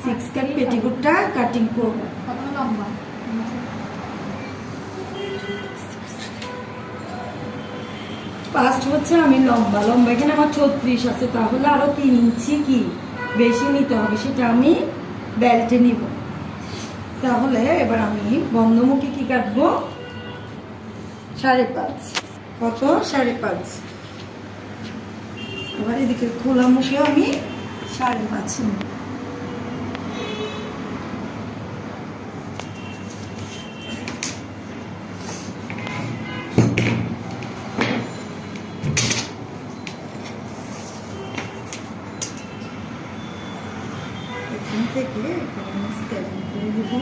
6 কাট পেটিকোটটা cutting করব। কত লম্বা? ফার্স্ট হচ্ছে আমি লম্বা লম্বা এখানে আমার 36 আছে, তাহলে আরো 3 ইঞ্চি কি বেশি নিতে হবে, সেটা আমি বেল্টে নিব। তাহলে এবার আমি বন্ধমুখী কি কাটবো 5.5। কত 5.5। এবার এদিকে খোলা মুখে আমি 5.5 নিব। এখান থেকে এখানে আমি স্কেলিং করে দেবো।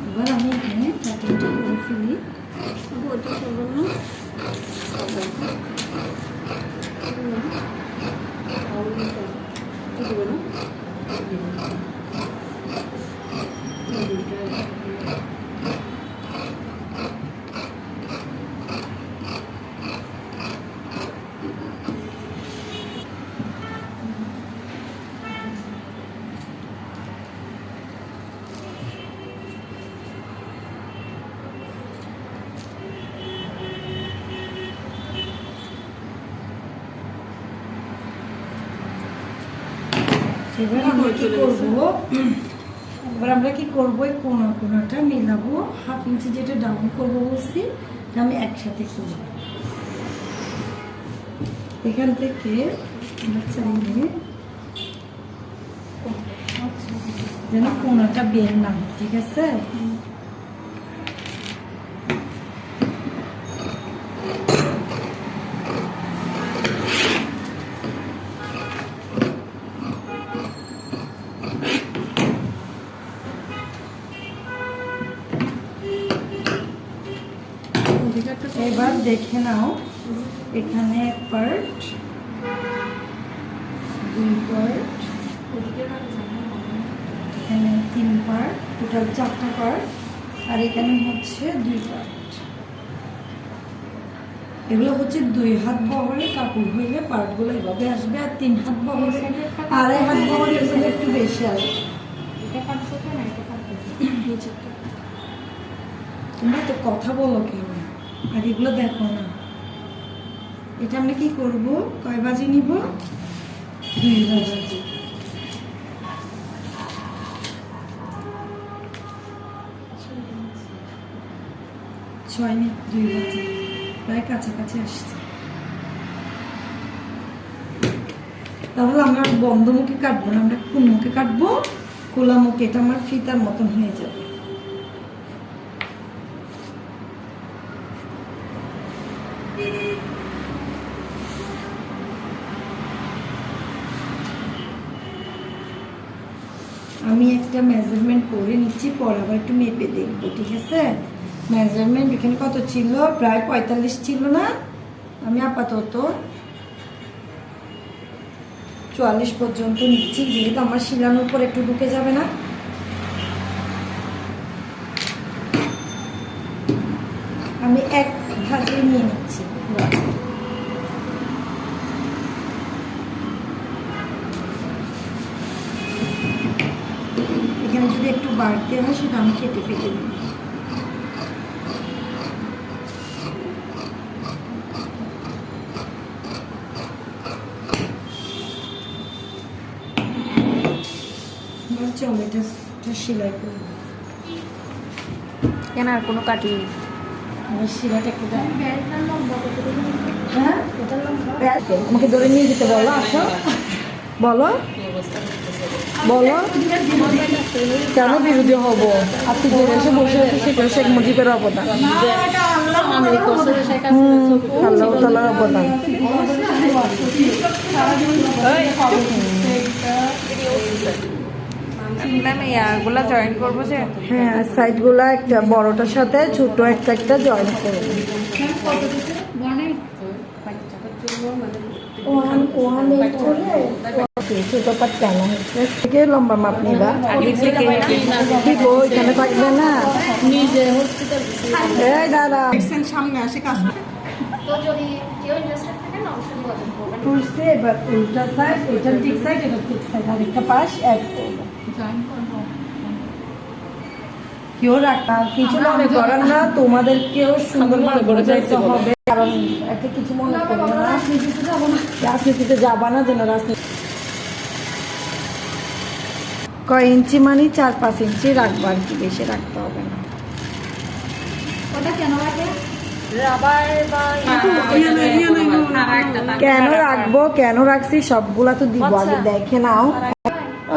এবার আমি এখানে কাটিংটা করে ফেলি। ওটা করবো না। এবার আমরা কি করবো, এবার আমরা কি করবো, এই কোনাটা মেলাবো। 1/2 ইঞ্চি যেটা ডাউন করবো বলছি, আমি একসাথে করবো। এখান থেকে আমরা চাইলে যেন কোনাটা বের না হয়, ঠিক আছে। এবার দেখে নাও, এখানে 1 পার্ট, 2 পার্ট, এখানে 3 পার্ট, টোটাল 4টা পার্ট, আর এখানে হচ্ছে 2 পার্ট। এগুলো হচ্ছে 2 হাত বহরে কাপড় হইলে পার্টগুলো এভাবে আসবে, আর 3 হাত বহরে 2.5 হাত বহরে এগুলো একটু বেশি আসবে। তোমরা তো কথা বলো কেন, আর এগুলো দেখো না। এটা আমরা কি করব, কয় বাজি নিব, 2 বাজি। ছয় মিনিট 2 বাজি, প্রায় কাছাকাছি আসছে। তাহলে আমরা বন্ধমুখী কাটবো না, আমরা কোন মুখে কাটবো, খোলা মুখে। এটা আমার ফিতার মতন হয়ে যাবে। আমি একটা মেজারমেন্ট করে নিচ্ছি, পরে আবার একটু মেপে দেখবো, ঠিক আছে। মেজারমেন্ট এখানে কত ছিল, প্রায় 45 ছিল না, আমি আপাতত 44 পর্যন্ত নিচ্ছি, যেহেতু আমার শিলানোর উপর একটু ঢুকে যাবে না। আমি 1 ভাঁজে নিয়ে নিচ্ছি। এখানে যদি একটু বাড়তে হয় সেটা আমি কেটে ফেলে দিই। চলো এটা সেলাই করবো। কেন আর কোনো কাটিং নেই? শিলাটা একটু হ্যাঁ, আমাকে ধরে নিয়ে যেতে বলো, আসো বলো বলো কেন বিরোধী হবো? আপনি যে দেশে বসে আছে সেটা শেখ মুজিবের অবদান, আল্লাহ তাআলার অবদান। ইয়ারগুলা জয়েন করবো যে, হ্যাঁ সাইডগুলা একটা বড়টার সাথে ছোট একটা জয়েন করবো। বাচ্চাদের জন্য মানে ওয়ান এইট করে ছোট পাট কেন থেকে লম্বা মাপ নিবা দিব ওইখানে থাকবে না নিজে হসপিটাল এই দাদা সামনে আসে কাজ তো যদি কেউ ইন্টারেস্টেড থাকেন অবশ্যই যোগাযোগ করবেন। করছে এবার উল্টা সাইড এটা ঠিক সাইড এটা ঠিক সাইড আর একটা পাশ এক করবো জয়েন করবো। কেউ রাখা কিছু মনে করেন না তোমাদেরকেও সুন্দরভাবে বোঝাইতে হবে কারণ একটা কিছু মনে করবে না রাজনীতিতে যাবা না যেন রাজনীতি কয় ইঞ্চি মানে 4-5 ইঞ্চি রাখবো আর কি বেশি রাখতে হবে না ওটা কেন লাগে? রাবার বা কেন রাখবো কেন রাখছি সবগুলা তো দিব আগে দেখে নাও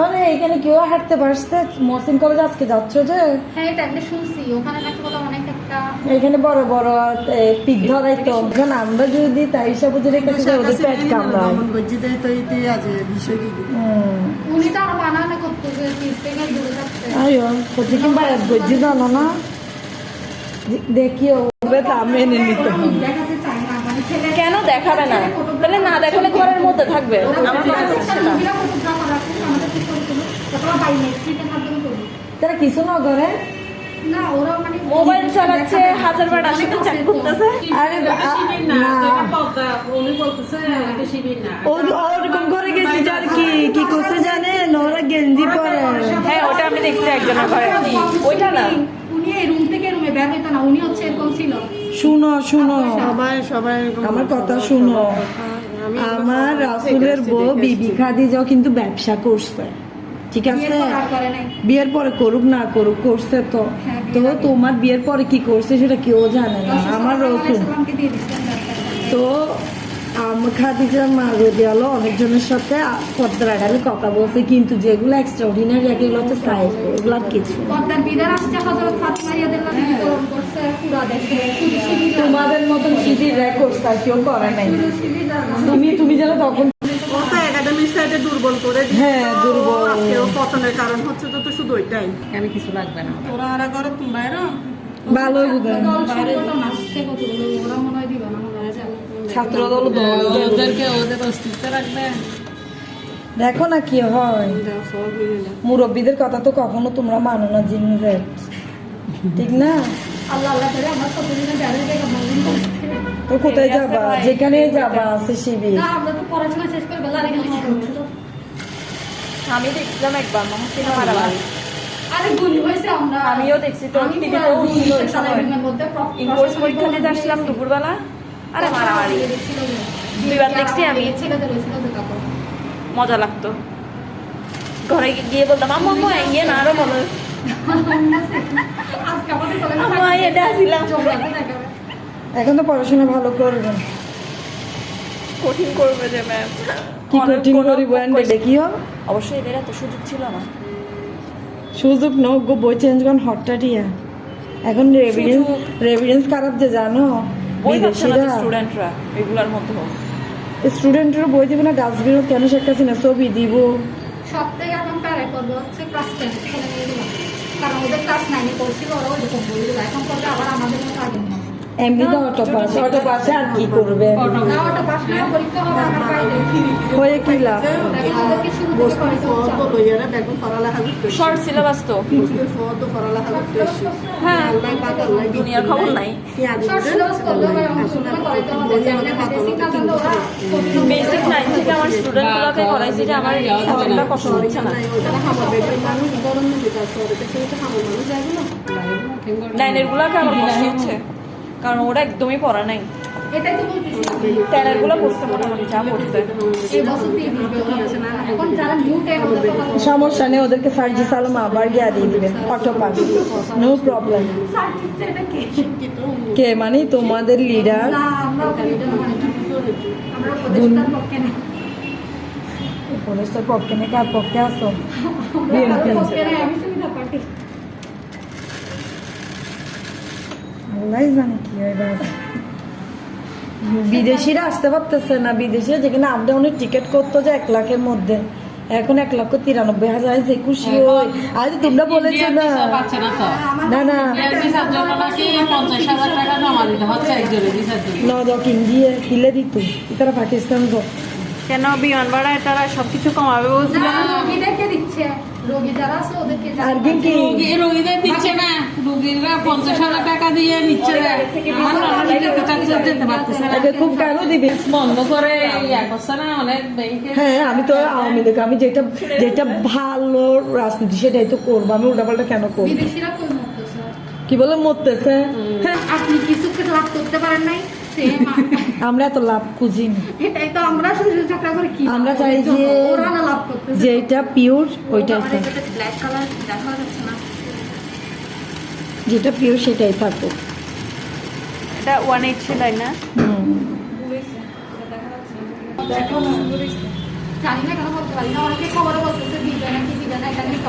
আরে এখানে কেউ হাঁটতে পারছে মহসিন কলেজ আজকে যাচ্ছ যে হ্যাঁ এটা একটা শুনছি ওখানে নাকি বলে অনেক একটা এখানে বড় বড় পিক ধরাই তো এখন আমরা যদি তাই হিসাবে যদি রেখেছি যে ওদের পেট কামড়ায় উনি তো আর বানানো করতেছে থেকে দূরে থাকতে। আয়ো কোথায় কিংবা এক গজ্জি জানো না দেখিও ওবে তা মেনে নিতে হবে দেখাতে চাই না মানে ছেলে কেন দেখাবে না? তাহলে না দেখালে ঘরের মধ্যে থাকবে। আমার মনে হচ্ছে না। আমাদের কি করছিল ওটা বাই নেক্সট মাধ্যমে করবে তারা কিছু না করে না ওরা মানে মোবাইল চালাচ্ছে, হাজার বার আসে তো চেক করতেছে। আরে না উনি বলতেছে এটা শিবির না ও ওরকম করে গেছি যার কি কি করছে জানে ওরা গেঞ্জি পরে হ্যাঁ ওটা আমি দেখছি একজনের ঘরে। ওইটা না। উনি এই রুম থেকে রুমে বের হইতো না উনি হচ্ছে এরকম ছিল শুনো শুনো সবাই আমার কথা শুনো আমার রাসূলের বউ বিবি খাদিজাও কিন্তু ব্যবসা করছে ঠিক আছে বিয়ের পর আর করে নাই। বিয়ের পরে করুক না করুক করছে তো হ্যাঁ, তো তোমার বিয়ের পরে কি করছে সেটা কেউ জানে না আমার রসুল রাসূলকে দিয়ে দিচ্ছেন ব্যবসা। তো খাদিজা মা রদিয়ালো অনেকজনের সাথে পর্দার আড়ালে কথা বলছে কিন্তু যেগুলো এক্সট্রা অর্ডিনারি এগুলো হচ্ছে সাইজ এগুলো আর কিছু না। পর্দার বিদার আসছে হযরত ফাতিমা রাদিয়াল্লাহু আনহা বিতরণ করছে পুরা দেশে শুধু শিবির তোমাদের মতন শিবির রেকর্ড আর কেউ করে নাই তুমি যেন তখন একাডেমিক সাইডে দুর্বল করে দিচ্ছে হ্যাঁ, তো দুর্বল। আজকেও পতনের কারণ হচ্ছে তো শুধু ওইটাই কেন কিছু লাগবে না ওরা আর করে বাইরে ভালো বুঝেন দল সংগঠন আসছে কতগুলো ওরা মনে হয় দিবা না মনে হয় ছাত্র দল ওদেরকে ওদের অস্তিত্ব রাখবে দেখো না কি হয় মুরব্বীদের কথা তো কখনো তোমরা মানো না জিনিসের ঠিক না আল্লাহ আল্লাহ করে আমরা কতদিনে বেড়ে গেলে মহিন করছে তো কোথায় যাবা যেখানে যাবা আছে শিবির না আমরা তো পড়াশোনা শেষ করে বেলা রেখে আমি দেখছিলাম একবার মহসিনা মারামারি। আরে গুলি হয়েছে আমরা আমিও দেখছি তো আমি টিভিতে পুরো উঠছিল ওই সময়। রুমের মধ্যে ইনকোর্স পরীক্ষা দিতে আসলাম দুপুরবেলা। আরে মারামারি দুইবার দেখছি আমি। ছেলেদের হয়েছিল তো তারপর মজা লাগতো। ঘরে গিয়ে বলতাম আম্মু আম্মু ইয়ে না আরো মনে হয়। আজকে আমাদের চলে আম্মু এটা আসিলাম। এখন তো পড়াশোনা ভালো করবেন কঠিন করবে যে ম্যাম। কি কঠিন করিব দেখিও অবশ্যই এদের এত সুযোগ ছিল না। সুযোগ ন গো বই চেঞ্জ করুন হটটাটিয়া এখন রেভিডেন্স খারাপ যে জানো বই পাচ্ছে না বিদেশিরা স্টুডেন্টরা রেগুলার মধ্যে হোক। স্টুডেন্টের বই দিব না ডাস্টবিনও কেন শেখাচ্ছি না ছবি দিব সব থেকে এখন প্যারে করবে হচ্ছে ক্লাস 10 ছেলে মেয়েগুলো কারণ ওদের ক্লাস 9 এ পড়ছিল ওরা ওরকম বইগুলো এখন করবে আবার আমাদের মতো আগে না এমনি তো অটো পাশে আর কি করবে না ওটা পাস না পরীক্ষা হবে আমার বাইরে হয়ে কি লাভ এখন ওদেরকে শুরু থেকে পড়াইতে হচ্ছে লইয়ারা দেখুন পড়ালেখা করতে শর্ট সিলেবাস তো। তো পড়ালেখা করতে এসে হ্যাঁ আল্লাহ পাক আল্লাহ দুনিয়ার খবর নাই। শর্ট সিলেবাস করলে হয় অংশগ্রহণ করাইতে হবে যেমন বেসিক না জানলে ওরা বেসিক 9 থেকে আমার স্টুডেন্টগুলোকে করাইছি যে আমার সাবজেক্টটা কষ্ট হচ্ছে না। মানুষ গরম যেটা শহরে থেকে খাবার মানুষ যাইগুলো নাইনের গুলাকে আমার কষ্ট হচ্ছে কারণ ওরা একদমই পড়া নাই। এটাই তো বলতেছি টেনের গুলো পড়ছে মোটামুটি যা পড়ছে। এই বছর দিয়ে দিবে এখন যারা নিউ টেন ওদের কথা সমস্যা নেই ওদেরকে সার্জি সালাম আবার গিয়ে দিয়ে দিবেন auto pass no problem certificate এটা কে কে মানে তোমাদের লিডার না আমরা আমরা উপদেষ্টার পক্ষে না উপদেষ্টার পক্ষে নেই কার পক্ষে আসো বিএনপি পক্ষে না আমি সুবিধা পার্টি আল্লাহ জানে কি হয় বাবা। বিদেশিরা আসতে পারতেছে না বিদেশিরা যেখানে আপ ডাউনের টিকিট করতো যে 1 লাখের মধ্যে এখন 1,93,000 যে খুশি হই। আজ তোমরা বলেছো না, পাচ্ছে না তো না না বিয়ের ভিসার জন্য নাকি 50,000 টাকা জমা দিতে হচ্ছে একজনের ভিসার জন্য। নদক ইন্ডিয়া কিলে দিত তারা পাকিস্তান তো কেন বিমান ভাড়ায় তারা সবকিছু কমাবে বলছিল না, না? রোগীদেরকে দিচ্ছে, রোগী যারা আছে ওদেরকে আর কি রোগীদের দিচ্ছে না, রোগীরা 50,000 টাকা দিয়ে নিচ্ছে না। আমার ননদ যেতে চাচ্ছে, যেতে পারতেছে না। আগে খুব কেন দিবে? বন্ধ করে ইয়া করছে না অনেক ব্যাংকে। হ্যাঁ আমি তো আওয়ামী লীগ, আমি যেটা যেটা ভালো রাজনীতি সেটাই তো করবো, আমি উল্টাপাল্টা কেন করবো? বিদেশিরা কই মরতেছে? কি বলে মরতেছে? হ্যাঁ আপনি কিছুকে লাভ করতে পারেন নাই, same আমরা এত লাভ খুঁজি না, এটাই তো আমরা শুধু চাকরা করে কি আমরা চাই যে ওরা না লাভ করতেছে। যেটা পিওর ওইটাই থাক, ব্ল্যাক কালার দেখা যাচ্ছে না। যেটা পিওর সেটাই থাকুক। এটা 180 তাই না? জানি না কেন বলতে পারি না, অনেকে খবরে বলতেছে দিবে না কি দিবে না, এটা নিয়ে